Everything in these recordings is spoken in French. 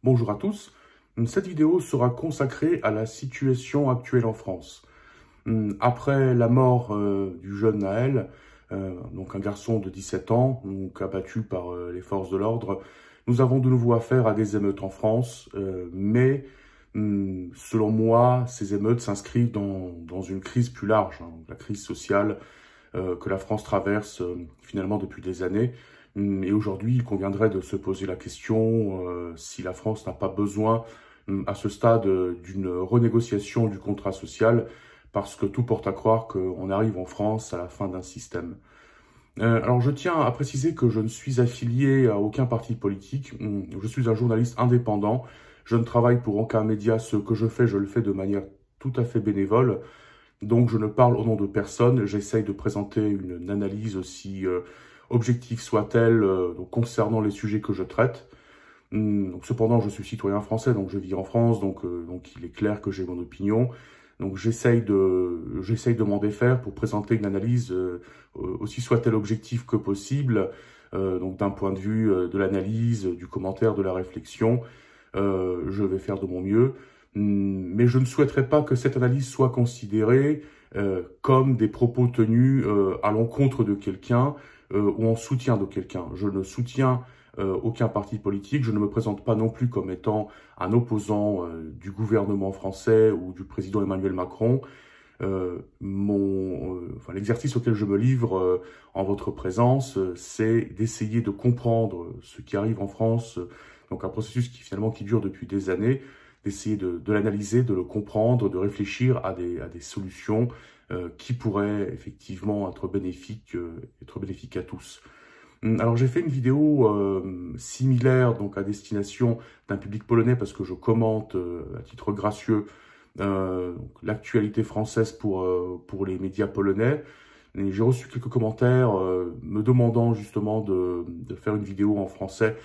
Bonjour à tous. Cette vidéo sera consacrée à la situation actuelle en France. Après la mort du jeune Naël, donc un garçon de 17 ans, donc abattu par les forces de l'ordre, nous avons de nouveau affaire à des émeutes en France, mais selon moi, ces émeutes s'inscrivent dans une crise plus large, la crise sociale que la France traverse finalement depuis des années. Et aujourd'hui, il conviendrait de se poser la question si la France n'a pas besoin, à ce stade, d'une renégociation du contrat social, parce que tout porte à croire qu'on arrive en France à la fin d'un système. Alors, je tiens à préciser que je ne suis affilié à aucun parti politique. Je suis un journaliste indépendant. Je ne travaille pour aucun média. Ce que je le fais de manière tout à fait bénévole. Donc, je ne parle au nom de personne. J'essaye de présenter une analyse aussi objective soit-elle concernant les sujets que je traite. Donc, cependant, je suis citoyen français, donc je vis en France, donc il est clair que j'ai mon opinion. Donc j'essaye de m'en défaire pour présenter une analyse aussi soit-elle objective que possible, donc d'un point de vue de l'analyse, du commentaire, de la réflexion. Je vais faire de mon mieux, mais je ne souhaiterais pas que cette analyse soit considérée comme des propos tenus à l'encontre de quelqu'un ou en soutien de quelqu'un. Je ne soutiens aucun parti politique. Je ne me présente pas non plus comme étant un opposant du gouvernement français ou du président Emmanuel Macron. L'exercice auquel je me livre en votre présence, c'est d'essayer de comprendre ce qui arrive en France, donc un processus qui dure depuis des années, d'essayer de l'analyser, de le comprendre, de réfléchir à des solutions qui pourraient effectivement être bénéfiques à tous. Alors j'ai fait une vidéo similaire donc à destination d'un public polonais parce que je commente à titre gracieux l'actualité française pour les médias polonais. J'ai reçu quelques commentaires me demandant justement de faire une vidéo en français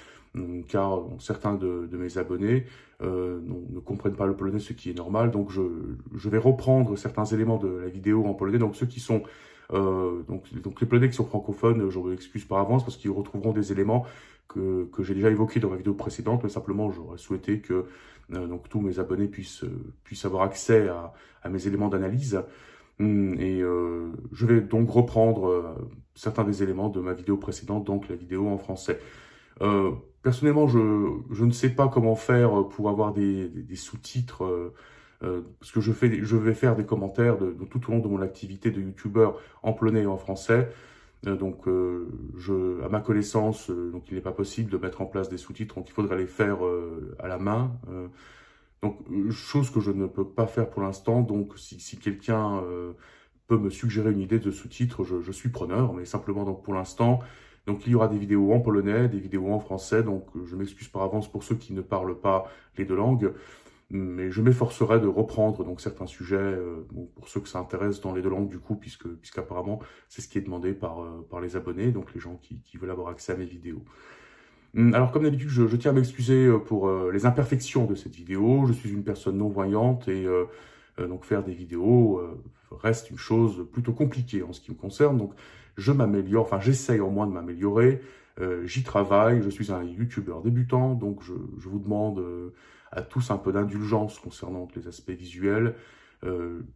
car certains de mes abonnés ne comprennent pas le polonais, ce qui est normal. Donc je vais reprendre certains éléments de la vidéo en polonais, donc ceux qui sont donc les Polonais qui sont francophones, je m'excuse par avance parce qu'ils retrouveront des éléments que j'ai déjà évoqués dans ma vidéo précédente, mais simplement j'aurais souhaité que donc tous mes abonnés puissent avoir accès à mes éléments d'analyse. Je vais donc reprendre certains des éléments de ma vidéo précédente, donc la vidéo en français. Personnellement, je ne sais pas comment faire pour avoir des sous-titres parce que je vais faire des commentaires tout au long de mon activité de youtubeur en polonais et en français. À ma connaissance, donc il n'est pas possible de mettre en place des sous-titres, donc il faudrait les faire à la main. Chose que je ne peux pas faire pour l'instant. Donc si quelqu'un peut me suggérer une idée de sous-titres, je suis preneur, mais simplement donc pour l'instant. Donc il y aura des vidéos en polonais, des vidéos en français, donc je m'excuse par avance pour ceux qui ne parlent pas les deux langues. Mais je m'efforcerai de reprendre donc certains sujets pour ceux que ça intéresse dans les deux langues du coup, puisqu'apparemment c'est ce qui est demandé par les abonnés, donc les gens qui veulent avoir accès à mes vidéos. Alors comme d'habitude, je tiens à m'excuser pour les imperfections de cette vidéo. Je suis une personne non-voyante et donc faire des vidéos reste une chose plutôt compliquée en ce qui me concerne. Donc je m'améliore, enfin j'essaye au moins de m'améliorer. J'y travaille, je suis un youtubeur débutant, donc je vous demande à tous un peu d'indulgence concernant les aspects visuels.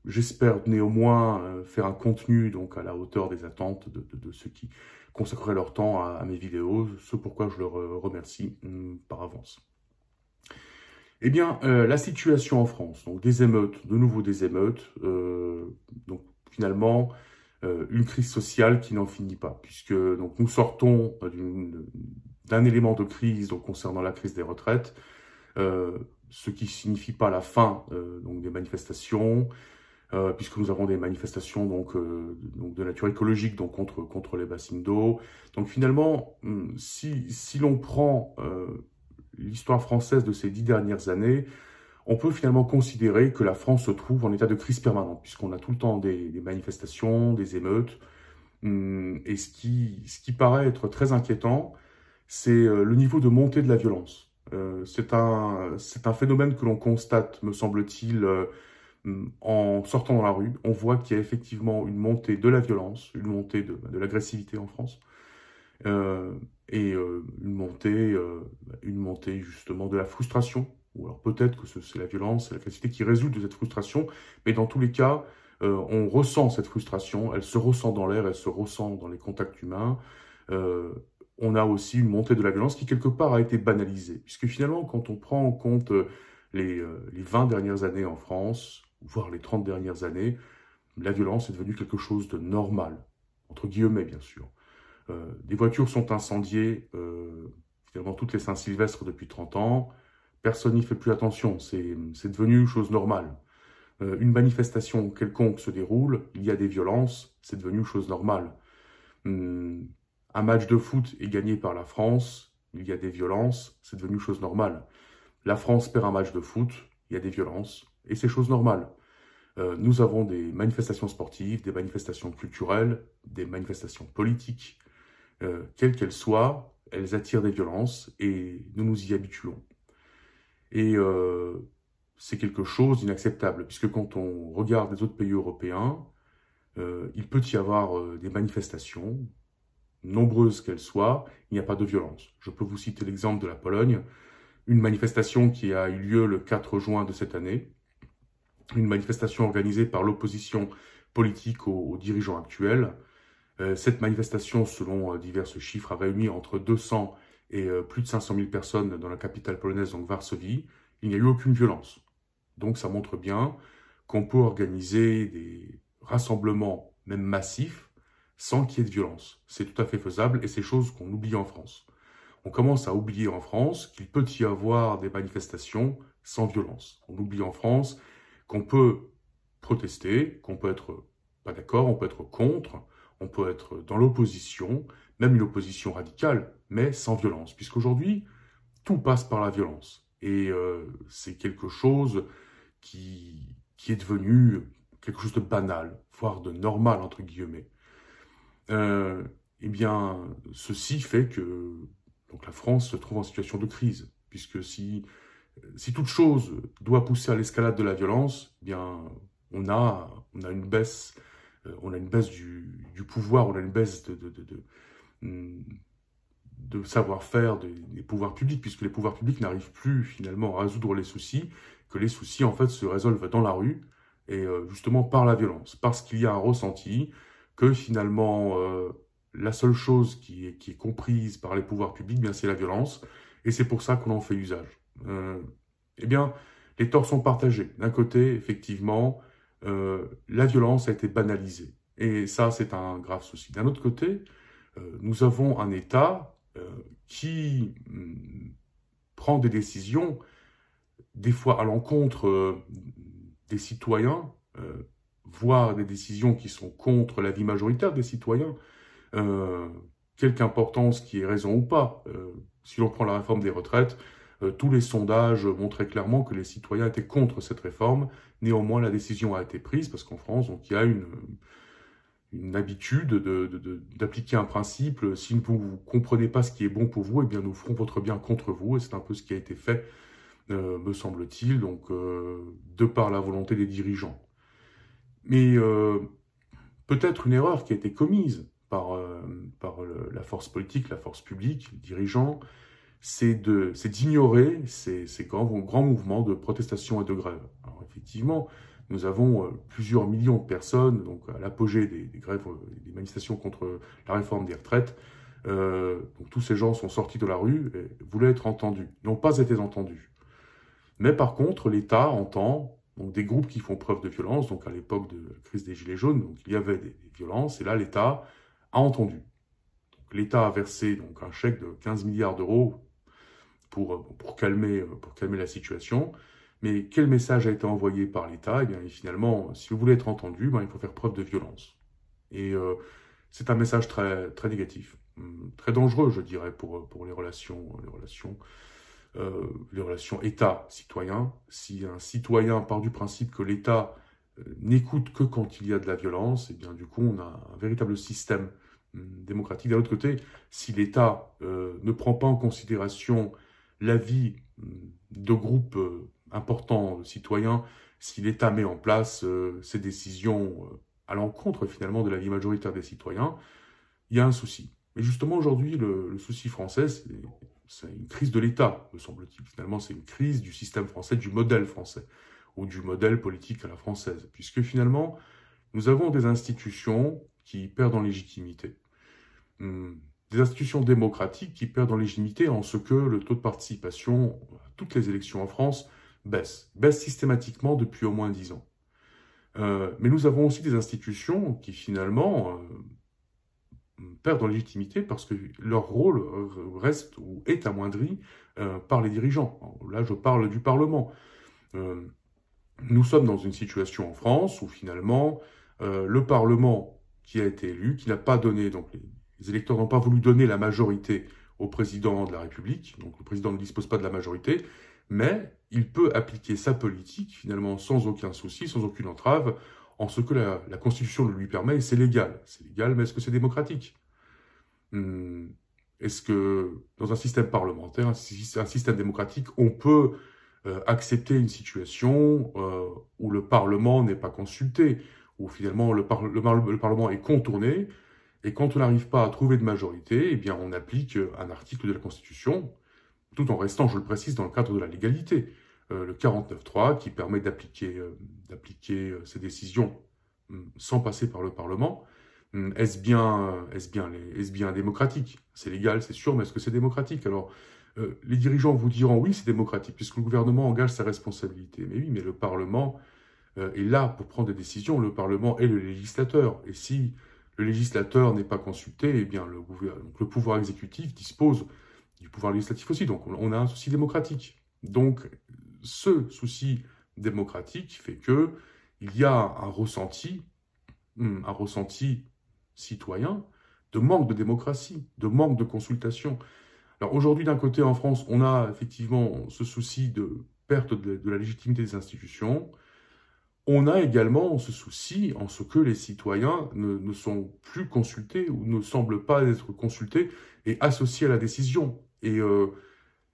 J'espère néanmoins faire un contenu donc à la hauteur des attentes de ceux qui consacreraient leur temps à mes vidéos, ce pourquoi je leur remercie par avance. Eh bien, la situation en France, donc des émeutes, de nouveau des émeutes, donc finalement une crise sociale qui n'en finit pas, puisque donc nous sortons d'un élément de crise donc concernant la crise des retraites, ce qui signifie pas la fin donc des manifestations, puisque nous avons des manifestations donc de nature écologique, donc contre les bassines d'eau. Donc finalement, si l'on prend l'histoire française de ces 10 dernières années, on peut finalement considérer que la France se trouve en état de crise permanente, puisqu'on a tout le temps des manifestations, des émeutes. Et ce qui paraît être très inquiétant, c'est le niveau de montée de la violence. C'est un phénomène que l'on constate, me semble-t-il, en sortant dans la rue. On voit qu'il y a effectivement une montée de la violence, une montée de l'agressivité en France. Une montée justement de la frustration, ou alors peut-être que c'est la violence, c'est la facilité qui résulte de cette frustration, mais dans tous les cas, on ressent cette frustration, elle se ressent dans l'air, elle se ressent dans les contacts humains. Euh, on a aussi une montée de la violence qui quelque part a été banalisée, puisque finalement quand on prend en compte les 20 dernières années en France, voire les 30 dernières années, la violence est devenue quelque chose de normal, entre guillemets bien sûr. Des voitures sont incendiées finalement toutes les Saint-Sylvestre depuis 30 ans. Personne n'y fait plus attention, c'est devenu une chose normale. Une manifestation quelconque se déroule, il y a des violences, c'est devenu une chose normale. Un match de foot est gagné par la France, il y a des violences, c'est devenu une chose normale. La France perd un match de foot, il y a des violences, et c'est chose normale. Nous avons des manifestations sportives, des manifestations culturelles, des manifestations politiques, quelles qu'elles soient, elles attirent des violences et nous nous y habituons. Et c'est quelque chose d'inacceptable, puisque quand on regarde les autres pays européens, il peut y avoir des manifestations, nombreuses qu'elles soient, il n'y a pas de violence. Je peux vous citer l'exemple de la Pologne, une manifestation qui a eu lieu le 4 juin de cette année, une manifestation organisée par l'opposition politique aux dirigeants actuels. Cette manifestation, selon diverses chiffres, a réuni entre 200 et plus de 500 000 personnes dans la capitale polonaise, donc Varsovie. Il n'y a eu aucune violence. Donc ça montre bien qu'on peut organiser des rassemblements, même massifs, sans qu'il y ait de violence. C'est tout à fait faisable et c'est chose qu'on oublie en France. On commence à oublier en France qu'il peut y avoir des manifestations sans violence. On oublie en France qu'on peut protester, qu'on peut être pas d'accord, on peut être contre, on peut être dans l'opposition, même une opposition radicale, mais sans violence. Puisqu'aujourd'hui, tout passe par la violence. Et c'est quelque chose qui est devenu quelque chose de banal, voire de normal, entre guillemets. Eh bien, ceci fait que donc, la France se trouve en situation de crise, puisque si toute chose doit pousser à l'escalade de la violence, eh bien, on a une baisse, du pouvoir, on a une baisse de savoir-faire des pouvoirs publics, puisque les pouvoirs publics n'arrivent plus finalement à résoudre les soucis, que les soucis en fait se résolvent dans la rue, et justement par la violence, parce qu'il y a un ressenti que finalement la seule chose qui est comprise par les pouvoirs publics, bien c'est la violence, et c'est pour ça qu'on en fait usage. Eh bien, les torts sont partagés. D'un côté, effectivement, la violence a été banalisée, et ça c'est un grave souci. D'un autre côté, nous avons un État qui prend des décisions, des fois à l'encontre des citoyens, voire des décisions qui sont contre l'avis majoritaire des citoyens, quelque importance qui ait raison ou pas. Si l'on prend la réforme des retraites, tous les sondages montraient clairement que les citoyens étaient contre cette réforme. Néanmoins, la décision a été prise parce qu'en France, donc, il y a une habitude d'appliquer un principe. Si vous ne comprenez pas ce qui est bon pour vous, eh bien nous ferons votre bien contre vous. Et c'est un peu ce qui a été fait, me semble-t-il, donc de par la volonté des dirigeants. Mais peut-être une erreur qui a été commise par la force politique, la force publique, les dirigeants, c'est d'ignorer ces grands mouvements de protestation et de grève. Alors effectivement, nous avons plusieurs millions de personnes, donc à l'apogée des grèves, des manifestations contre la réforme des retraites. Donc tous ces gens sont sortis de la rue et voulaient être entendus, n'ont pas été entendus. Mais par contre, l'État entend donc, des groupes qui font preuve de violence. Donc à l'époque de la crise des Gilets jaunes, donc, il y avait des violences, et là l'État a entendu. L'État a versé donc, un chèque de 15 milliards d'euros pour calmer la situation. Mais quel message a été envoyé par l'État? Eh bien, finalement, si vous voulez être entendu, il faut faire preuve de violence. Et c'est un message très, très négatif, très dangereux, je dirais, pour les relations État-citoyen. Si un citoyen part du principe que l'État n'écoute que quand il y a de la violence, eh bien, du coup, on a un véritable système démocratique. D'un autre côté, si l'État ne prend pas en considération l'avis de groupes importants citoyens, si l'État met en place ses décisions à l'encontre finalement de l'avis majoritaire des citoyens, il y a un souci. Mais justement, aujourd'hui, le souci français, c'est une crise de l'État, me semble-t-il. Finalement, c'est une crise du système français, du modèle français, ou du modèle politique à la française. Puisque finalement, nous avons des institutions qui perdent en légitimité. Des institutions démocratiques qui perdent en légitimité en ce que le taux de participation à toutes les élections en France baisse systématiquement depuis au moins 10 ans. Mais nous avons aussi des institutions qui finalement perdent en légitimité parce que leur rôle reste ou est amoindri par les dirigeants. Là, je parle du Parlement. Nous sommes dans une situation en France où finalement le Parlement qui a été élu, qui n'a pas donné, donc les électeurs n'ont pas voulu donner la majorité au président de la République, donc le président ne dispose pas de la majorité, mais il peut appliquer sa politique finalement sans aucun souci, sans aucune entrave, en ce que la Constitution le lui permet, et c'est légal. C'est légal, mais est-ce que c'est démocratique? Est-ce que dans un système parlementaire, un système démocratique, on peut accepter une situation où le Parlement n'est pas consulté, où finalement le Parlement est contourné, et quand on n'arrive pas à trouver de majorité, eh bien on applique un article de la Constitution, tout en restant, je le précise, dans le cadre de la légalité. Le 49.3 qui permet d'appliquer ces décisions sans passer par le Parlement. Est-ce bien démocratique? C'est légal, c'est sûr, mais est-ce que c'est démocratique? Alors, les dirigeants vous diront oui, c'est démocratique, puisque le gouvernement engage sa responsabilité. Mais oui, mais le Parlement est là pour prendre des décisions. Le Parlement est le législateur. Et si le législateur n'est pas consulté, eh bien le pouvoir exécutif dispose du pouvoir législatif aussi. Donc on a un souci démocratique. Donc ce souci démocratique fait que il y a un ressenti citoyen de manque de démocratie, de manque de consultation. Alors aujourd'hui, d'un côté, en France, on a effectivement ce souci de perte de la légitimité des institutions. On a également ce souci en ce que les citoyens ne sont plus consultés ou ne semblent pas être consultés et associés à la décision. Et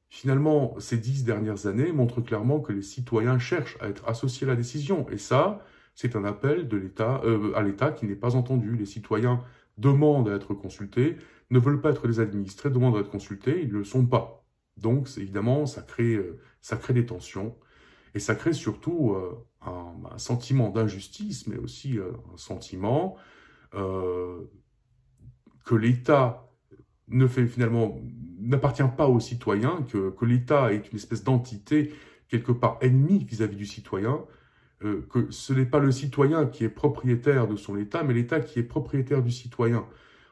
finalement, ces 10 dernières années montrent clairement que les citoyens cherchent à être associés à la décision. Et ça, c'est un appel de l'État, à l'État qui n'est pas entendu. Les citoyens demandent à être consultés, ne veulent pas être des administrés, demandent à être consultés, ils ne le sont pas. Donc, évidemment, ça crée des tensions. Et ça crée surtout un sentiment d'injustice, mais aussi un sentiment que l'État n'appartient pas aux citoyens, que l'État est une espèce d'entité quelque part ennemie vis-à-vis du citoyen, que ce n'est pas le citoyen qui est propriétaire de son État, mais l'État qui est propriétaire du citoyen,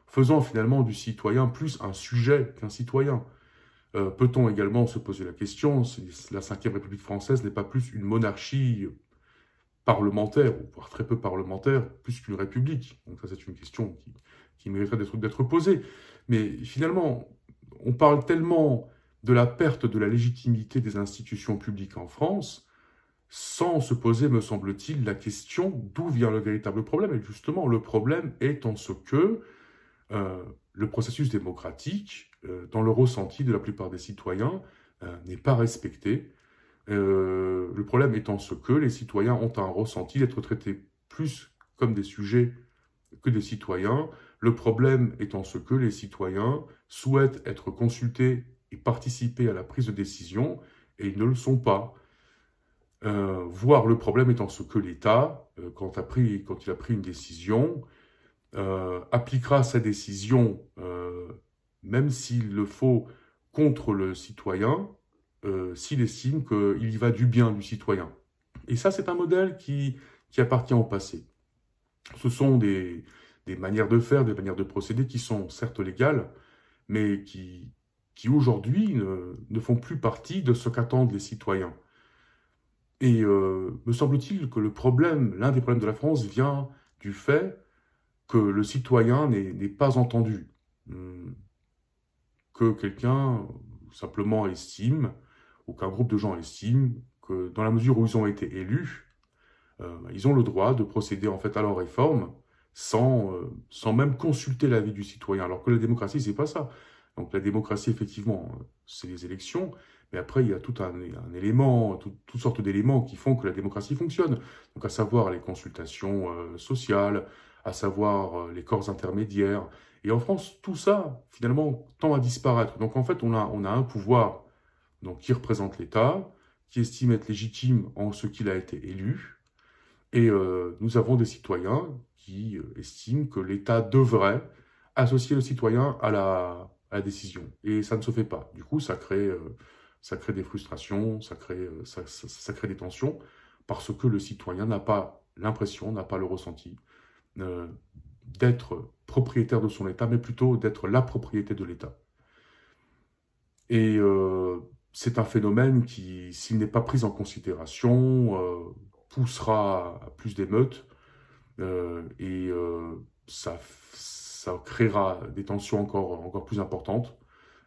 faisant finalement du citoyen plus un sujet qu'un citoyen. Peut-on également se poser la question si la Ve République française n'est pas plus une monarchie parlementaire, ou voire très peu parlementaire, plus qu'une république? Donc ça, c'est une question qui mériterait d'être posée. Mais finalement, on parle tellement de la perte de la légitimité des institutions publiques en France, sans se poser, me semble-t-il, la question d'où vient le véritable problème. Et justement, le problème est en ce que le processus démocratique, dans le ressenti de la plupart des citoyens, n'est pas respecté. Le problème étant ce que les citoyens ont un ressenti d'être traités plus comme des sujets que des citoyens. Le problème étant ce que les citoyens souhaitent être consultés et participer à la prise de décision, et ils ne le sont pas. Voire le problème étant ce que l'État, quand il a pris une décision, appliquera sa décision, même s'il le faut, contre le citoyen, s'il estime qu'il y va du bien du citoyen. Et ça, c'est un modèle qui appartient au passé. Ce sont des manières de faire, des manières de procéder qui sont certes légales, mais qui aujourd'hui ne font plus partie de ce qu'attendent les citoyens. Et me semble-t-il que l'un des problèmes de la France vient du fait que le citoyen n'est pas entendu. Que quelqu'un simplement estime, ou qu'un groupe de gens estime, que dans la mesure où ils ont été élus, ils ont le droit de procéder en fait à leur réforme sans même consulter l'avis du citoyen. Alors que la démocratie, c'est pas ça. Donc la démocratie, effectivement, c'est les élections, mais après, il y a tout un élément, toutes sortes d'éléments qui font que la démocratie fonctionne. Donc à savoir les consultations sociales, à savoir les corps intermédiaires. Et en France, tout ça, finalement, tend à disparaître. Donc en fait, on a un pouvoir donc, qui représente l'État, qui estime être légitime en ce qu'il a été élu, et nous avons des citoyens qui estiment que l'État devrait associer le citoyen à la décision. Et ça ne se fait pas. Du coup, ça crée des frustrations, ça crée des tensions, parce que le citoyen n'a pas l'impression, n'a pas le ressenti euh, d'être propriétaire de son État, mais plutôt d'être la propriété de l'État. Et c'est un phénomène qui, s'il n'est pas pris en considération, poussera à plus d'émeutes et ça créera des tensions encore plus importantes,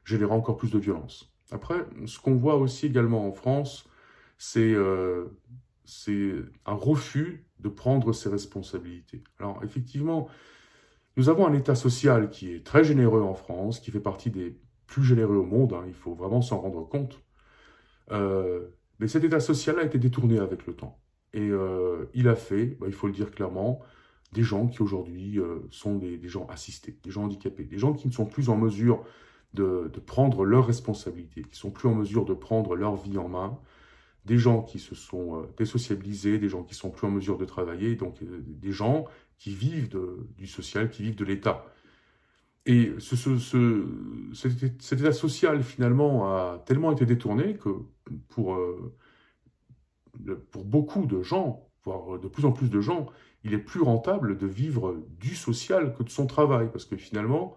générera encore plus de violence. Après, ce qu'on voit aussi également en France, c'est un refus de prendre ses responsabilités. Alors effectivement, nous avons un État social qui est très généreux en France, qui fait partie des plus généreux au monde, hein, il faut vraiment s'en rendre compte. Mais cet État social a été détourné avec le temps. Et il a fait, il faut le dire clairement, des gens qui aujourd'hui sont des gens assistés, des gens handicapés, des gens qui ne sont plus en mesure de prendre leurs responsabilités, qui ne sont plus en mesure de prendre leur vie en main, des gens qui se sont désociabilisés, des gens qui sont plus en mesure de travailler, donc des gens qui vivent du social, qui vivent de l'État. Et cet état social, finalement, a tellement été détourné que pour, pour beaucoup de gens, voire de plus en plus de gens, il est plus rentable de vivre du social que de son travail. Parce que finalement,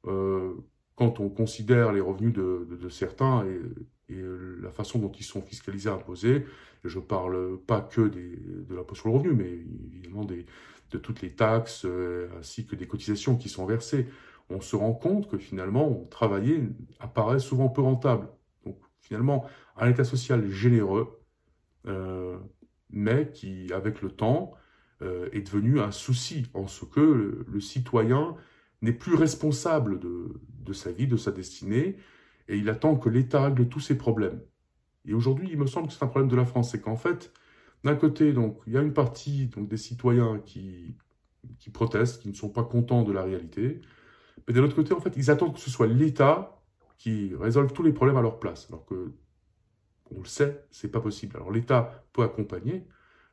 euh, quand on considère les revenus de certains et la façon dont ils sont fiscalisés, imposés, et je ne parle pas que de l'impôt sur le revenu, mais évidemment de toutes les taxes, ainsi que des cotisations qui sont versées, on se rend compte que finalement, travailler apparaît souvent peu rentable. Donc finalement, un état social généreux, mais qui, avec le temps, est devenu un souci, en ce que le citoyen n'est plus responsable de sa vie, de sa destinée, et il attend que l'État règle tous ses problèmes. Et aujourd'hui, il me semble que c'est un problème de la France, c'est qu'en fait, d'un côté, donc, il y a une partie donc, des citoyens qui protestent, qui ne sont pas contents de la réalité, mais de l'autre côté, en fait, ils attendent que ce soit l'État qui résolve tous les problèmes à leur place, alors que, on le sait, c'est pas possible. Alors l'État peut accompagner,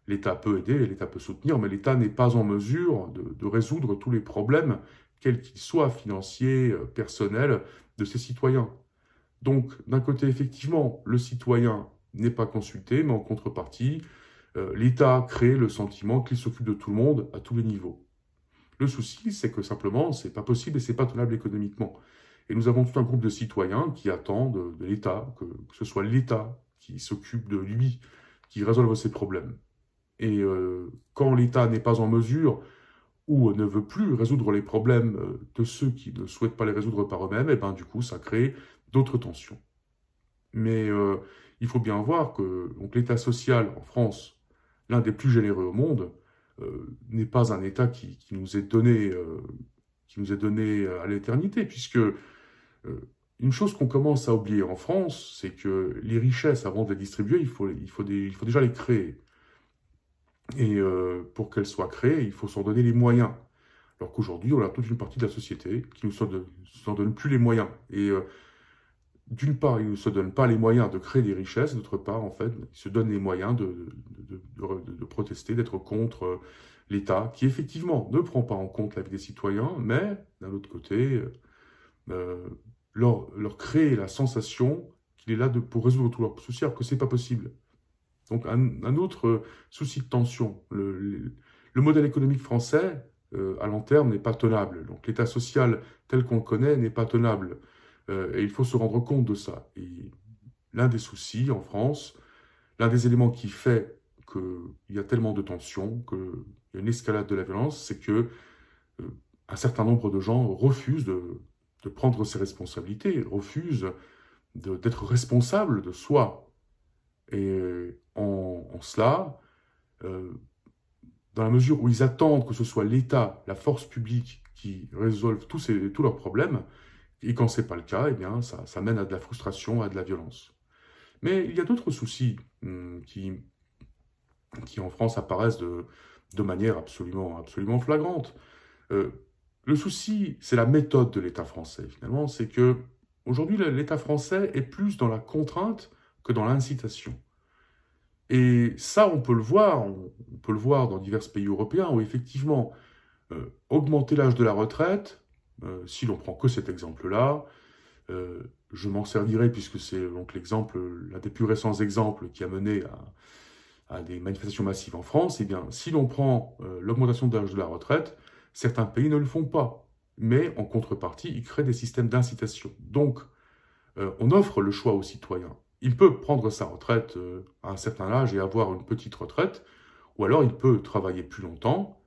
l'État peut aider, l'État peut soutenir, mais l'État n'est pas en mesure de résoudre tous les problèmes, quels qu'ils soient, financiers, personnels, de ses citoyens. Donc, d'un côté, effectivement, le citoyen n'est pas consulté, mais en contrepartie, l'État crée le sentiment qu'il s'occupe de tout le monde à tous les niveaux. Le souci, c'est que simplement, c'est pas possible et c'est pas tenable économiquement. Et nous avons tout un groupe de citoyens qui attendent de l'État, que ce soit l'État qui s'occupe de lui, qui résolve ses problèmes. Et quand l'État n'est pas en mesure ou ne veut plus résoudre les problèmes de ceux qui ne souhaitent pas les résoudre par eux-mêmes, et ben du coup, ça crée d'autres tensions. Mais il faut bien voir que l'État social en France, l'un des plus généreux au monde, n'est pas un État qui nous est donné, à l'éternité, puisque une chose qu'on commence à oublier en France, c'est que les richesses, avant de les distribuer, il faut déjà les créer. Et pour qu'elles soient créées, il faut s'en donner les moyens. Alors qu'aujourd'hui, on a toute une partie de la société qui ne s'en donne plus les moyens. Et d'une part, ils ne se donnent pas les moyens de créer des richesses, d'autre part, en fait, ils se donnent les moyens de protester, d'être contre l'État, qui effectivement ne prend pas en compte la vie des citoyens, mais d'un autre côté, leur créer la sensation qu'il est là pour résoudre tous leurs soucis, alors que ce n'est pas possible. Donc un autre souci de tension, le modèle économique français, à long terme, n'est pas tenable. Donc l'État social tel qu'on le connaît n'est pas tenable. Et il faut se rendre compte de ça. Et l'un des soucis en France, l'un des éléments qui fait qu'il y a tellement de tensions, qu'il y a une escalade de la violence, c'est que un certain nombre de gens refusent de prendre ses responsabilités, refusent d'être responsables de soi. Et en cela, dans la mesure où ils attendent que ce soit l'État, la force publique qui résolve tous leurs problèmes, et quand ce n'est pas le cas, eh bien, ça mène à de la frustration, à de la violence. Mais il y a d'autres soucis qui en France apparaissent de manière absolument flagrante. Euh, le souci, c'est la méthode de l'État français, finalement, c'est que aujourd'hui, l'État français est plus dans la contrainte que dans l'incitation. Et ça, on peut le voir, on peut le voir dans divers pays européens où effectivement, augmenter l'âge de la retraite, si l'on prend que cet exemple-là, je m'en servirai puisque c'est donc l'exemple, l'un des plus récents exemples qui a mené à des manifestations massives en France. Eh bien, si l'on prend l'augmentation de l'âge de la retraite, certains pays ne le font pas. Mais en contrepartie, ils créent des systèmes d'incitation. Donc, on offre le choix aux citoyens. Il peut prendre sa retraite à un certain âge et avoir une petite retraite, ou alors il peut travailler plus longtemps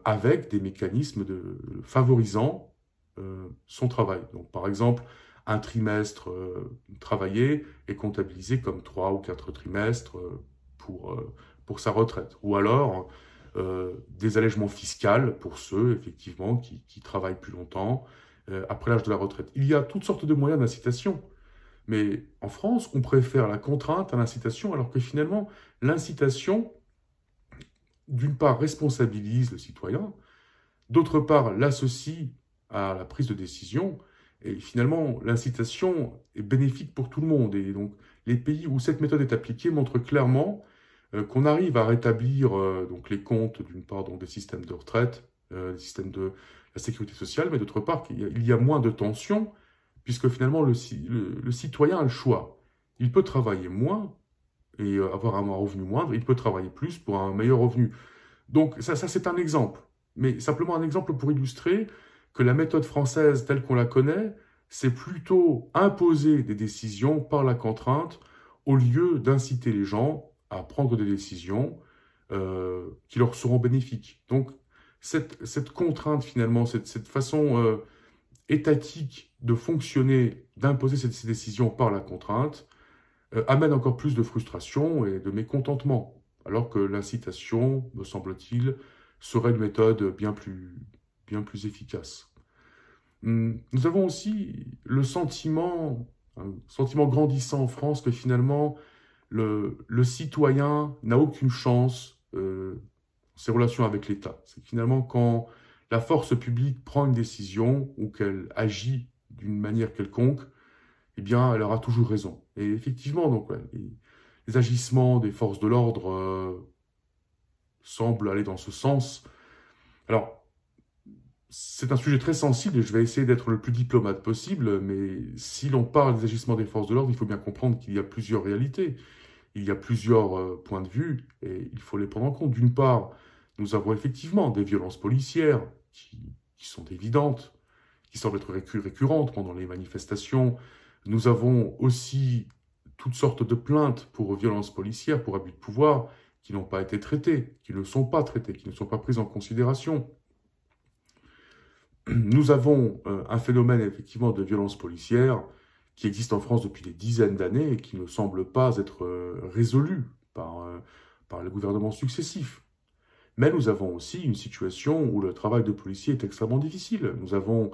avec des mécanismes favorisant son travail. Donc, par exemple, un trimestre travaillé est comptabilisé comme 3 ou 4 trimestres pour sa retraite. Ou alors, des allègements fiscaux pour ceux, effectivement, qui travaillent plus longtemps après l'âge de la retraite. Il y a toutes sortes de moyens d'incitation. Mais en France, on préfère la contrainte à l'incitation, alors que finalement, l'incitation, d'une part, responsabilise le citoyen, d'autre part, l'associe à la prise de décision, et finalement, l'incitation est bénéfique pour tout le monde. Et donc, les pays où cette méthode est appliquée montrent clairement qu'on arrive à rétablir donc les comptes, d'une part, donc, des systèmes de retraite, des systèmes de la sécurité sociale, mais d'autre part, il y a moins de tensions, puisque finalement, le citoyen a le choix. Il peut travailler moins et avoir un revenu moindre, il peut travailler plus pour un meilleur revenu. Donc ça c'est un exemple, mais simplement un exemple pour illustrer que la méthode française telle qu'on la connaît, c'est plutôt imposer des décisions par la contrainte au lieu d'inciter les gens à prendre des décisions qui leur seront bénéfiques. Donc cette contrainte finalement, cette façon étatique de fonctionner, d'imposer ces décisions par la contrainte, amène encore plus de frustration et de mécontentement. Alors que l'incitation, me semble-t-il, serait une méthode bien plus efficace. Nous avons aussi un sentiment grandissant en France que finalement, le citoyen n'a aucune chance dans ses relations avec l'État. C'est que finalement, quand la force publique prend une décision ou qu'elle agit d'une manière quelconque, eh bien, elle aura toujours raison. Et effectivement, donc, ouais, les agissements des forces de l'ordre semblent aller dans ce sens. Alors, c'est un sujet très sensible et je vais essayer d'être le plus diplomate possible, mais si l'on parle des agissements des forces de l'ordre, il faut bien comprendre qu'il y a plusieurs réalités. Il y a plusieurs points de vue et il faut les prendre en compte. D'une part, nous avons effectivement des violences policières qui sont évidentes, qui semblent être récurrentes pendant les manifestations. Nous avons aussi toutes sortes de plaintes pour violences policières, pour abus de pouvoir, qui n'ont pas été traitées, qui ne sont pas traitées, qui ne sont pas prises en considération. Nous avons un phénomène effectivement de violence policière qui existe en France depuis des dizaines d'années et qui ne semble pas être résolu par les gouvernements successifs. Mais nous avons aussi une situation où le travail de policier est extrêmement difficile. Nous avons,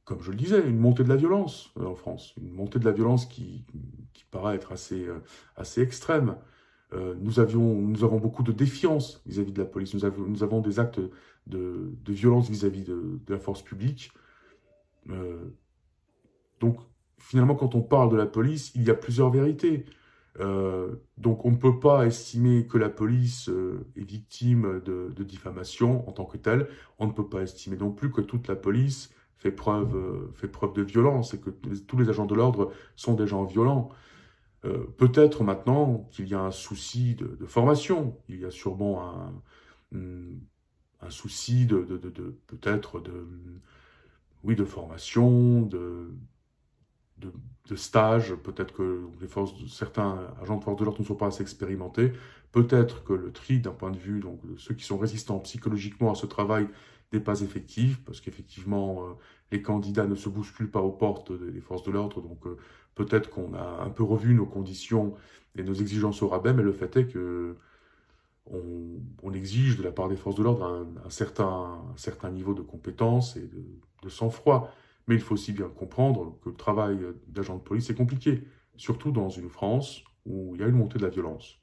comme je le disais, une montée de la violence en France, une montée de la violence qui paraît être assez extrême. Nous avons beaucoup de défiance vis-à-vis de la police. Nous avons des actes de violence vis-à-vis de la force publique. Donc, finalement, quand on parle de la police, il y a plusieurs vérités. Donc, on ne peut pas estimer que la police est victime de diffamation en tant que telle. On ne peut pas estimer non plus que toute la police fait preuve de violence et que tous les agents de l'ordre sont des gens violents. Peut-être maintenant qu'il y a un souci de formation. Il y a sûrement un souci peut-être de formation, de stage. Peut-être que certains agents de force de l'ordre ne sont pas assez expérimentés. Peut-être que le tri d'un point de vue donc, de ceux qui sont résistants psychologiquement à ce travail n'est pas effectif, parce qu'effectivement, les candidats ne se bousculent pas aux portes des forces de l'ordre, donc peut-être qu'on a un peu revu nos conditions et nos exigences au rabais, mais le fait est que on exige de la part des forces de l'ordre un certain niveau de compétence et de sang-froid. Mais il faut aussi bien comprendre que le travail d'agent de police est compliqué, surtout dans une France où il y a une montée de la violence.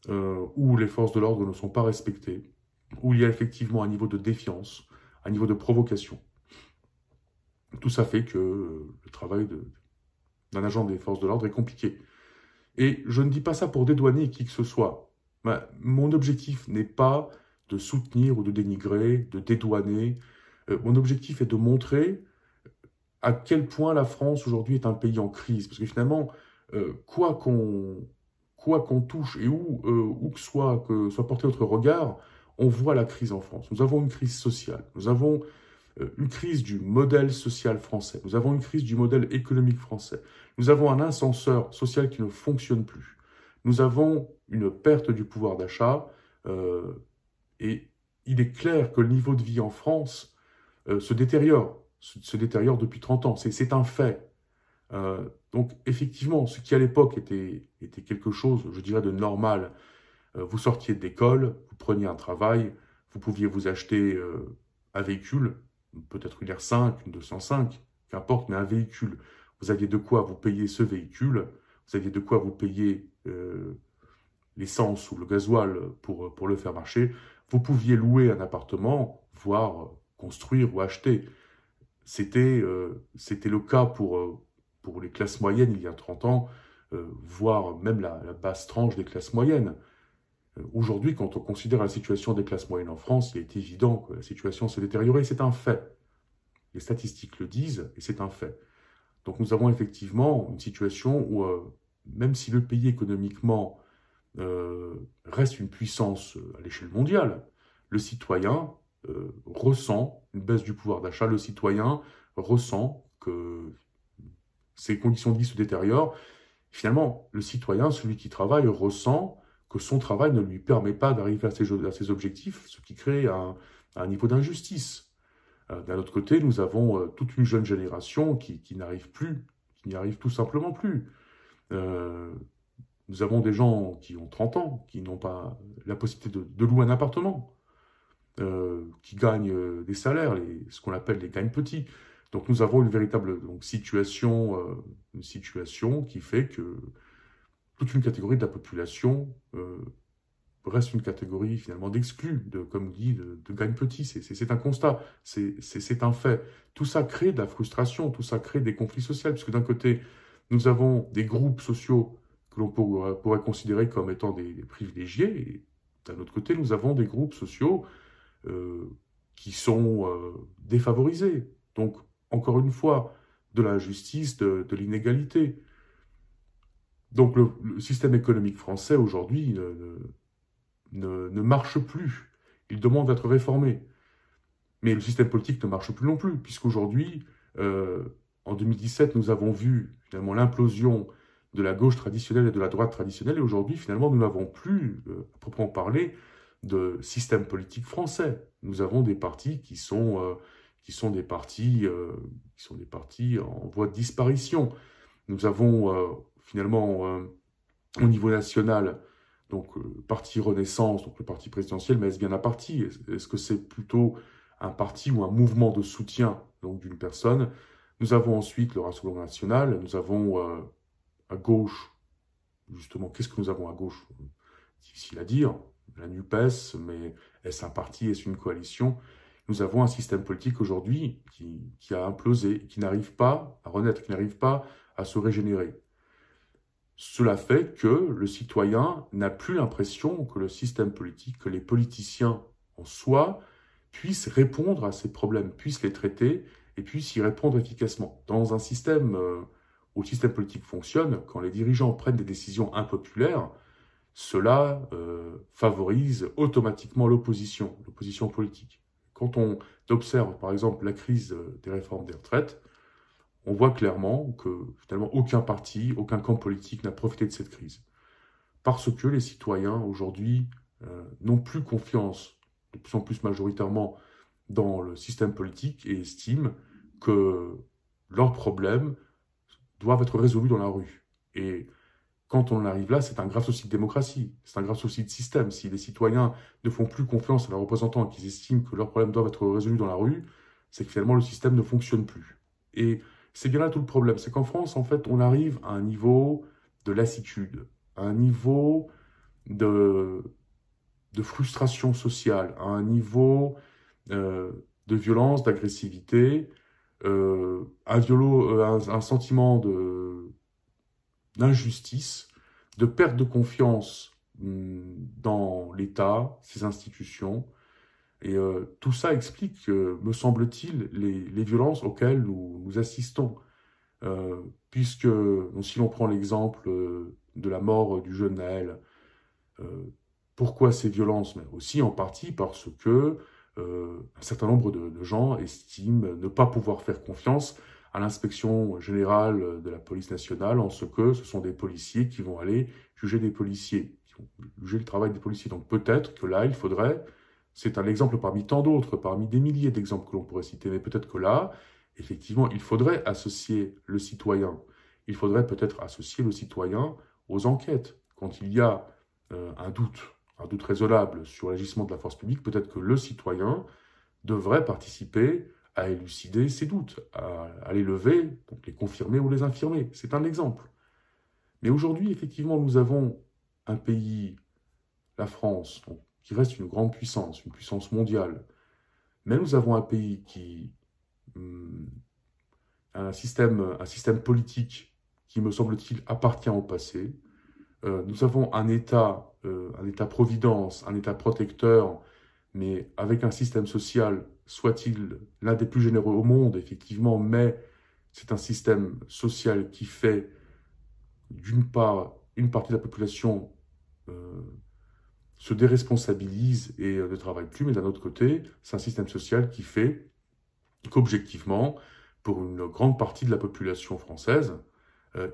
où les forces de l'ordre ne sont pas respectées, où il y a effectivement un niveau de défiance, un niveau de provocation. Tout ça fait que le travail d'un agent des forces de l'ordre est compliqué. Et je ne dis pas ça pour dédouaner qui que ce soit. Mon objectif n'est pas de soutenir ou de dénigrer, de dédouaner. Mon objectif est de montrer à quel point la France aujourd'hui est un pays en crise. Parce que finalement, quoi qu'on touche et où que soit porté notre regard, on voit la crise en France. Nous avons une crise sociale, nous avons une crise du modèle social français, nous avons une crise du modèle économique français, nous avons un ascenseur social qui ne fonctionne plus, nous avons une perte du pouvoir d'achat, et il est clair que le niveau de vie en France se détériore depuis 30 ans, c'est un fait. Donc effectivement, ce qui à l'époque était quelque chose, je dirais, de normal, vous sortiez d'école, vous preniez un travail, vous pouviez vous acheter un véhicule, peut-être une R5, une 205, qu'importe, mais un véhicule. Vous aviez de quoi vous payer ce véhicule, vous aviez de quoi vous payer l'essence ou le gasoil pour le faire marcher. Vous pouviez louer un appartement, voire construire ou acheter. C'était le cas pour les classes moyennes il y a 30 ans, voire même la basse tranche des classes moyennes. Aujourd'hui, quand on considère la situation des classes moyennes en France, il est évident que la situation s'est détériorée, c'est un fait. Les statistiques le disent, et c'est un fait. Donc nous avons effectivement une situation où, même si le pays économiquement reste une puissance à l'échelle mondiale, le citoyen ressent une baisse du pouvoir d'achat, le citoyen ressent que ses conditions de vie se détériorent. Finalement, le citoyen, celui qui travaille, ressent que son travail ne lui permet pas d'arriver à ses objectifs, ce qui crée un niveau d'injustice. D'un autre côté, nous avons toute une jeune génération qui n'arrive plus, qui n'y arrive tout simplement plus. Nous avons des gens qui ont 30 ans, qui n'ont pas la possibilité de louer un appartement, qui gagnent des salaires, ce qu'on appelle les gagnes petits. Donc nous avons une véritable situation qui fait que toute une catégorie de la population reste une catégorie finalement d'exclus, comme on dit, de gagne petit. C'est un constat, c'est un fait. Tout ça crée de la frustration, tout ça crée des conflits sociaux, puisque d'un côté, nous avons des groupes sociaux que l'on pourrait considérer comme étant des privilégiés, et d'un autre côté, nous avons des groupes sociaux qui sont défavorisés. Donc, encore une fois, de l'injustice, de l'inégalité. Donc le système économique français aujourd'hui ne marche plus. Il demande d'être réformé. Mais le système politique ne marche plus non plus, puisqu'aujourd'hui, en 2017, nous avons vu finalement l'implosion de la gauche traditionnelle et de la droite traditionnelle, et aujourd'hui, finalement, nous n'avons plus, à proprement parler, de système politique français. Nous avons des partis qui sont des partis en voie de disparition. Nous avons finalement au niveau national, donc parti Renaissance, donc le parti présidentiel, mais est-ce bien un parti? Est-ce que c'est plutôt un parti ou un mouvement de soutien d'une personne? Nous avons ensuite le Rassemblement national, nous avons à gauche, justement, qu'est-ce que nous avons à gauche? Difficile à dire, la NUPES, mais est-ce un parti, est-ce une coalition? Nous avons un système politique aujourd'hui qui a implosé, qui n'arrive pas à renaître, qui n'arrive pas à se régénérer. Cela fait que le citoyen n'a plus l'impression que le système politique, que les politiciens en soi, puissent répondre à ces problèmes, puissent les traiter et puissent y répondre efficacement. Dans un système où le système politique fonctionne, quand les dirigeants prennent des décisions impopulaires, cela favorise automatiquement l'opposition politique. Quand on observe par exemple la crise des réformes des retraites, on voit clairement que finalement aucun parti, aucun camp politique n'a profité de cette crise. Parce que les citoyens aujourd'hui n'ont plus confiance, de plus en plus majoritairement, dans le système politique et estiment que leurs problèmes doivent être résolus dans la rue. Et quand on en arrive là, c'est un grave souci de démocratie, c'est un grave souci de système. Si les citoyens ne font plus confiance à leurs représentants et qu'ils estiment que leurs problèmes doivent être résolus dans la rue, c'est que finalement le système ne fonctionne plus. Et c'est bien là tout le problème, c'est qu'en France, en fait, on arrive à un niveau de lassitude, à un niveau de, de frustration sociale, à un niveau de violence, d'agressivité, un sentiment d'injustice, de perte de confiance dans l'État, ses institutions. Et tout ça explique, me semble-t-il, les violences auxquelles nous assistons. Puisque, donc, si l'on prend l'exemple de la mort du jeune Naël, pourquoi ces violences? Mais aussi en partie parce que un certain nombre de gens estiment ne pas pouvoir faire confiance à l'inspection générale de la police nationale en ce que ce sont des policiers qui vont aller juger des policiers, qui vont juger le travail des policiers. Donc peut-être que là, il faudrait, c'est un exemple parmi tant d'autres, parmi des milliers d'exemples que l'on pourrait citer, mais peut-être que là, effectivement, il faudrait associer le citoyen. Il faudrait peut-être associer le citoyen aux enquêtes. Quand il y a un doute raisonnable sur l'agissement de la force publique, peut-être que le citoyen devrait participer à élucider ses doutes, à les lever, donc les confirmer ou les infirmer. C'est un exemple. Mais aujourd'hui, effectivement, nous avons un pays, la France, donc, qui reste une grande puissance, une puissance mondiale. Mais nous avons un pays qui a un système politique qui, me semble-t-il, appartient au passé. Nous avons un État-providence, un État protecteur, mais avec un système social, soit-il l'un des plus généreux au monde, effectivement, mais c'est un système social qui fait, d'une part, une partie de la population se déresponsabilise et ne travaille plus, mais d'un autre côté, c'est un système social qui fait qu'objectivement, pour une grande partie de la population française,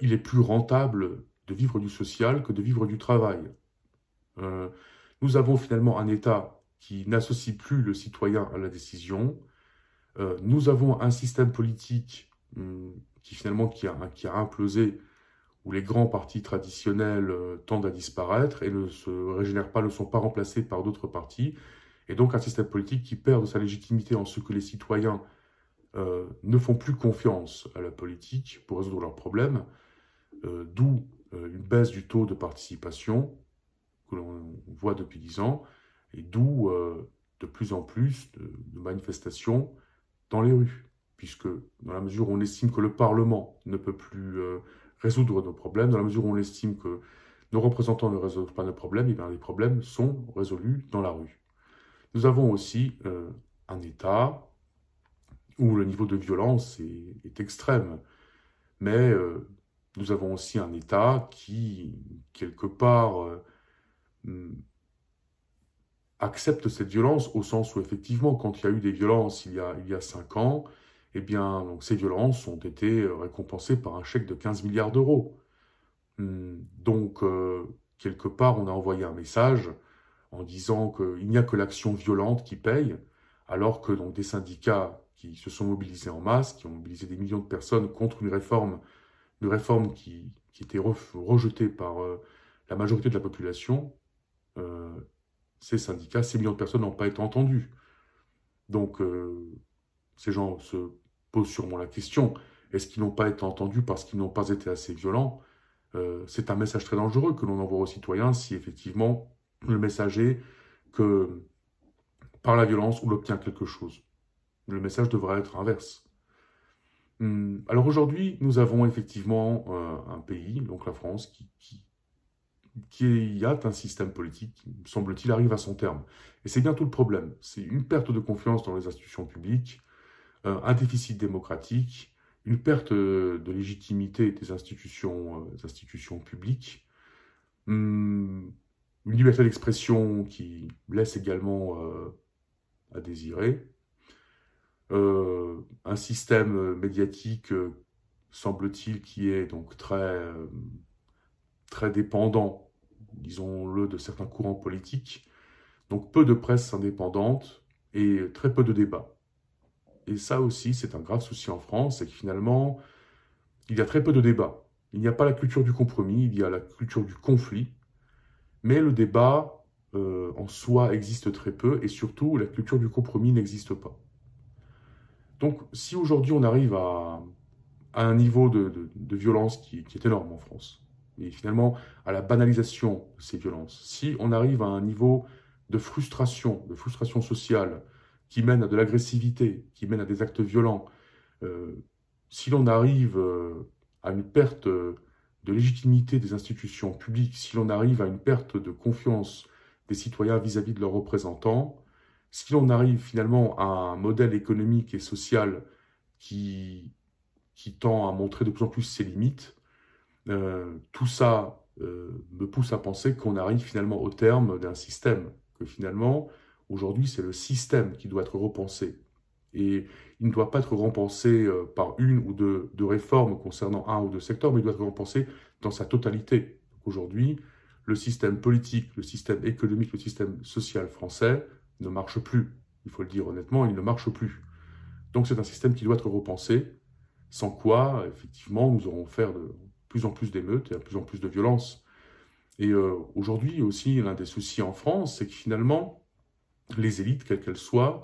il est plus rentable de vivre du social que de vivre du travail. Nous avons finalement un État qui n'associe plus le citoyen à la décision. Nous avons un système politique qui a implosé, où les grands partis traditionnels tendent à disparaître et ne se régénèrent pas, ne sont pas remplacés par d'autres partis. Et donc un système politique qui perd de sa légitimité en ce que les citoyens ne font plus confiance à la politique pour résoudre leurs problèmes, d'où une baisse du taux de participation que l'on voit depuis 10 ans, et d'où de plus en plus de manifestations dans les rues, puisque dans la mesure où on estime que le Parlement ne peut plus résoudre nos problèmes, dans la mesure où on estime que nos représentants ne résolvent pas nos problèmes, et bien les problèmes sont résolus dans la rue. Nous avons aussi un État où le niveau de violence est extrême, mais nous avons aussi un État qui, quelque part, accepte cette violence au sens où, effectivement, quand il y a eu des violences il y a 5 ans, eh bien, donc, ces violences ont été récompensées par un chèque de 15 milliards d'euros. Donc, quelque part, on a envoyé un message en disant qu'il n'y a que l'action violente qui paye, alors que donc, des syndicats qui se sont mobilisés en masse, qui ont mobilisé des millions de personnes contre une réforme qui était rejetée par la majorité de la population, ces syndicats, ces millions de personnes n'ont pas été entendus. Donc, ces gens se posent sûrement la question, est-ce qu'ils n'ont pas été entendus parce qu'ils n'ont pas été assez violents? C'est un message très dangereux que l'on envoie aux citoyens si effectivement le message est que par la violence, on obtient quelque chose. Le message devrait être inverse. Alors aujourd'hui, nous avons effectivement un pays, donc la France, qui a un système politique qui, semble-t-il, arrive à son terme. Et c'est bien tout le problème. C'est une perte de confiance dans les institutions publiques, un déficit démocratique, une perte de légitimité des institutions publiques, une liberté d'expression qui laisse également à désirer, un système médiatique, semble-t-il, qui est donc très dépendant, disons-le, de certains courants politiques, donc peu de presse indépendante et très peu de débats. Et ça aussi, c'est un grave souci en France, c'est que finalement, il y a très peu de débats. Il n'y a pas la culture du compromis, il y a la culture du conflit, mais le débat en soi existe très peu, et surtout, la culture du compromis n'existe pas. Donc, si aujourd'hui on arrive à un niveau de violence qui est énorme en France, et finalement à la banalisation de ces violences, si on arrive à un niveau de frustration sociale, qui mène à de l'agressivité, qui mène à des actes violents, si l'on arrive à une perte de légitimité des institutions publiques, si l'on arrive à une perte de confiance des citoyens vis-à-vis de leurs représentants, si l'on arrive finalement à un modèle économique et social qui tend à montrer de plus en plus ses limites, tout ça me pousse à penser qu'on arrive finalement au terme d'un système, que finalement, aujourd'hui, c'est le système qui doit être repensé. Et il ne doit pas être repensé par une ou deux réformes concernant un ou deux secteurs, mais il doit être repensé dans sa totalité. Aujourd'hui, le système politique, le système économique, le système social français ne marche plus. Il faut le dire honnêtement, il ne marche plus. Donc c'est un système qui doit être repensé, sans quoi, effectivement, nous aurons faire de plus en plus d'émeutes et de plus en plus de violences. Et aujourd'hui aussi, l'un des soucis en France, c'est que finalement, les élites, quelles qu'elles soient,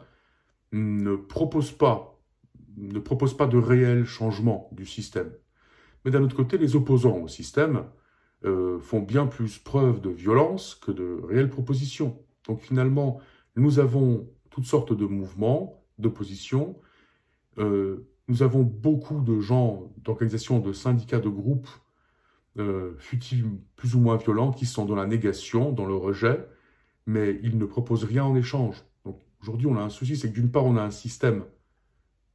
ne proposent pas de réel changement du système. Mais d'un autre côté, les opposants au système font bien plus preuve de violence que de réelles propositions. Donc finalement, nous avons toutes sortes de mouvements, d'opposition. Nous avons beaucoup de gens, d'organisations, de syndicats, de groupes, fut-ils plus ou moins violents, qui sont dans la négation, dans le rejet, mais ils ne proposent rien en échange. Donc aujourd'hui, on a un souci, c'est que d'une part, on a un système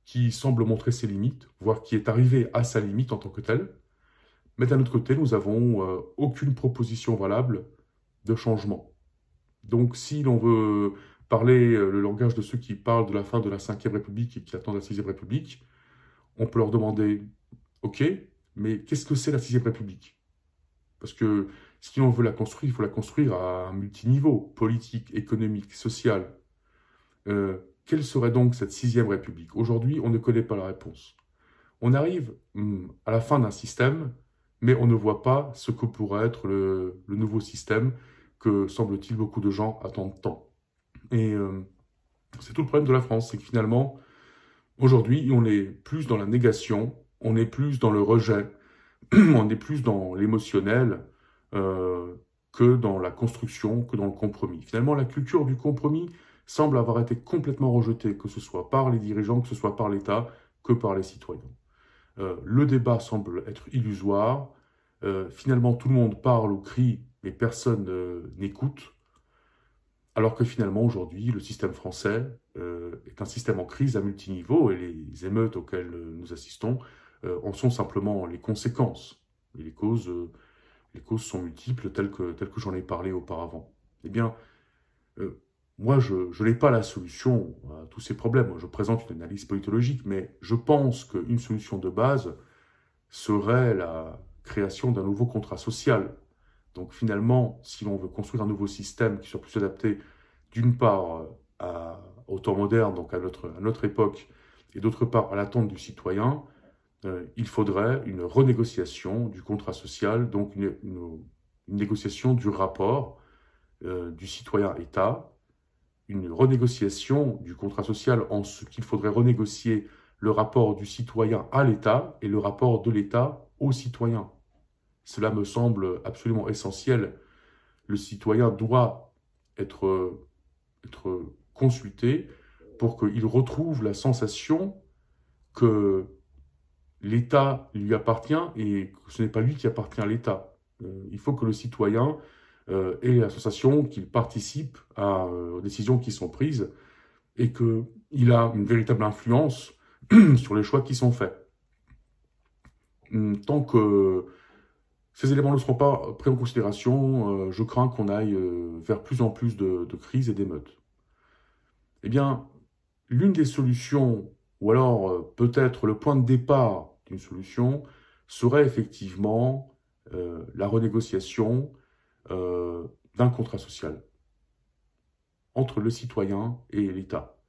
qui semble montrer ses limites, voire qui est arrivé à sa limite en tant que tel, mais d'un autre côté, nous n'avons aucune proposition valable de changement. Donc si l'on veut parler le langage de ceux qui parlent de la fin de la Ve République et qui attendent la Sixième République, on peut leur demander, ok, mais qu'est-ce que c'est la Sixième République? Parce que si on veut la construire, il faut la construire à un multiniveau, politique, économique, social. Quelle serait donc cette Sixième République? Aujourd'hui, on ne connaît pas la réponse. On arrive à la fin d'un système, mais on ne voit pas ce que pourrait être le nouveau système que, semble-t-il, beaucoup de gens attendent tant. Et c'est tout le problème de la France, c'est que finalement, aujourd'hui, on est plus dans la négation, on est plus dans le rejet, on est plus dans l'émotionnel que dans la construction, que dans le compromis. Finalement, la culture du compromis semble avoir été complètement rejetée, que ce soit par les dirigeants, que ce soit par l'État, que par les citoyens. Le débat semble être illusoire. Finalement, tout le monde parle ou crie, mais personne n'écoute. Alors que finalement, aujourd'hui, le système français est un système en crise à multiniveaux et les émeutes auxquelles nous assistons en sont simplement les conséquences. Et les causes sont multiples, telles que j'en ai parlé auparavant. Eh bien, moi, je n'ai pas la solution à tous ces problèmes. Je présente une analyse politologique, mais je pense qu'une solution de base serait la création d'un nouveau contrat social. Donc finalement, si l'on veut construire un nouveau système qui soit plus adapté, d'une part au temps moderne, donc à notre époque, et d'autre part à l'attente du citoyen, il faudrait une renégociation du contrat social, donc une négociation du rapport du citoyen-État, une renégociation du contrat social en ce qu'il faudrait renégocier le rapport du citoyen à l'État et le rapport de l'État aux citoyens. Cela me semble absolument essentiel. Le citoyen doit être consulté pour qu'il retrouve la sensation que l'État lui appartient et que ce n'est pas lui qui appartient à l'État. Il faut que le citoyen ait la sensation qu'il participe aux décisions qui sont prises et qu'il a une véritable influence sur les choix qui sont faits. Tant que ces éléments ne seront pas pris en considération, je crains qu'on aille vers plus en plus de crises et d'émeutes. Eh bien, l'une des solutions, ou alors peut-être le point de départ d'une solution, serait effectivement la renégociation d'un contrat social entre le citoyen et l'État.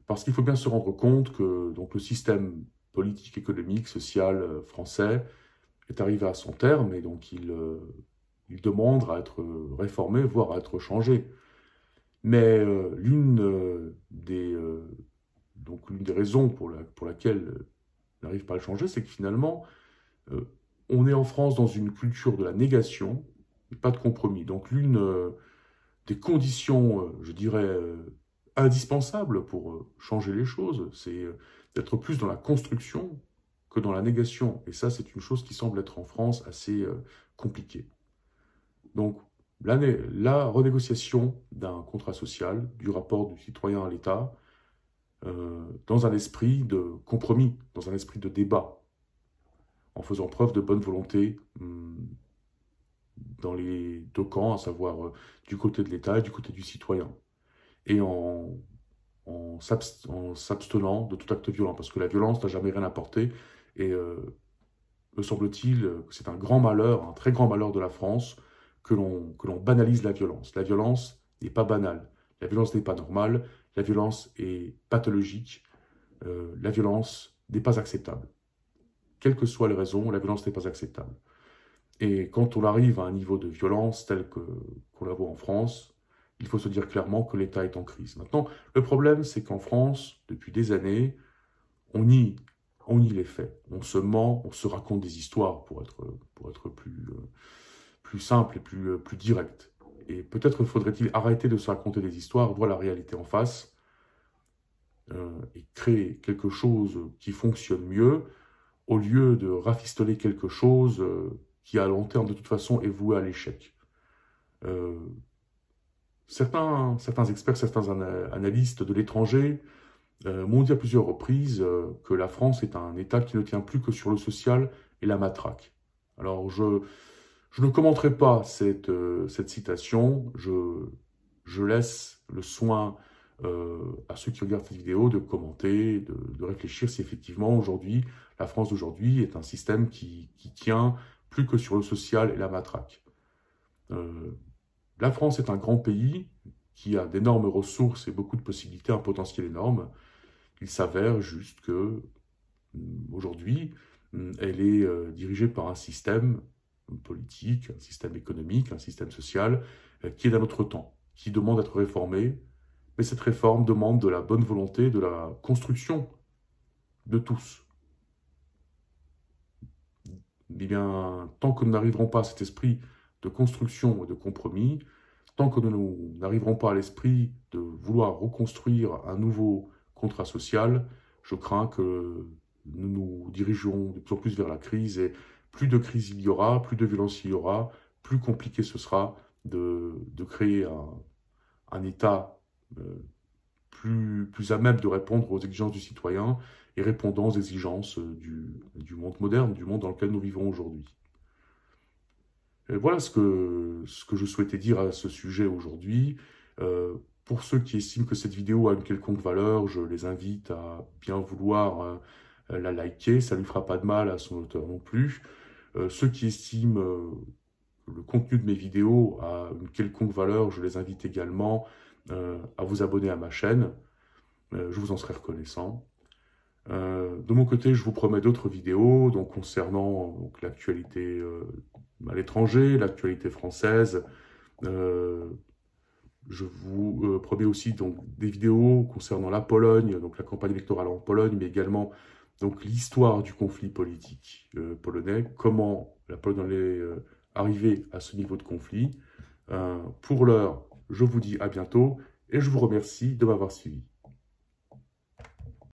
Parce qu'il faut bien se rendre compte que donc, le système politique, économique, social français est arrivé à son terme et donc il demande à être réformé, voire à être changé. Mais l'une des raisons pour laquelle il n'arrive pas à le changer, c'est que finalement, on est en France dans une culture de la négation, pas de compromis. Donc l'une des conditions, je dirais, indispensables pour changer les choses, c'est d'être plus dans la construction que dans la négation. Et ça, c'est une chose qui semble être en France assez compliquée. Donc, la renégociation d'un contrat social, du rapport du citoyen à l'État, dans un esprit de compromis, dans un esprit de débat, en faisant preuve de bonne volonté dans les deux camps, à savoir du côté de l'État et du côté du citoyen. Et en s'abstenant de tout acte violent, parce que la violence n'a jamais rien apporté, et me semble-t-il que c'est un grand malheur, un très grand malheur de la France, que l'on banalise la violence. La violence n'est pas banale, la violence n'est pas normale, la violence est pathologique, la violence n'est pas acceptable. Quelles que soient les raisons, la violence n'est pas acceptable. Et quand on arrive à un niveau de violence tel qu'on la voit en France, il faut se dire clairement que l'État est en crise. Maintenant, le problème, c'est qu'en France, depuis des années, on nie les faits. On se ment, on se raconte des histoires pour être plus simple et plus direct. Et peut-être faudrait-il arrêter de se raconter des histoires, voir la réalité en face, et créer quelque chose qui fonctionne mieux, au lieu de rafistoler quelque chose qui, à long terme, de toute façon, est voué à l'échec. Certains experts, certains analystes de l'étranger m'ont dit à plusieurs reprises que la France est un État qui ne tient plus que sur le social et la matraque. Alors, je ne commenterai pas cette citation, je laisse le soin à ceux qui regardent cette vidéo de commenter, de réfléchir si effectivement aujourd'hui, la France d'aujourd'hui est un système qui tient plus que sur le social et la matraque. La France est un grand pays qui a d'énormes ressources et beaucoup de possibilités, un potentiel énorme. Il s'avère juste que aujourd'hui, elle est dirigée par un système politique, un système économique, un système social qui est d'un autre temps, qui demande d'être réformé. Mais cette réforme demande de la bonne volonté, de la construction de tous. Eh bien, tant que nous n'arriverons pas à cet esprit de construction et de compromis, tant que nous n'arriverons pas à l'esprit de vouloir reconstruire un nouveau contrat social, je crains que nous nous dirigeons de plus en plus vers la crise, et plus de crise il y aura, plus de violence il y aura, plus compliqué ce sera de créer un État plus à même de répondre aux exigences du citoyen et répondant aux exigences du monde moderne, du monde dans lequel nous vivons aujourd'hui. Voilà ce que je souhaitais dire à ce sujet aujourd'hui. Pour ceux qui estiment que cette vidéo a une quelconque valeur, je les invite à bien vouloir la liker, ça ne lui fera pas de mal à son auteur non plus. Ceux qui estiment le contenu de mes vidéos a une quelconque valeur, je les invite également à vous abonner à ma chaîne. Je vous en serai reconnaissant. De mon côté, je vous promets d'autres vidéos donc, concernant l'actualité à l'étranger, l'actualité française. Je vous promets aussi donc, des vidéos concernant la Pologne, donc la campagne électorale en Pologne, mais également l'histoire du conflit politique polonais, comment la Pologne est arrivée à ce niveau de conflit. Pour l'heure, je vous dis à bientôt et je vous remercie de m'avoir suivi.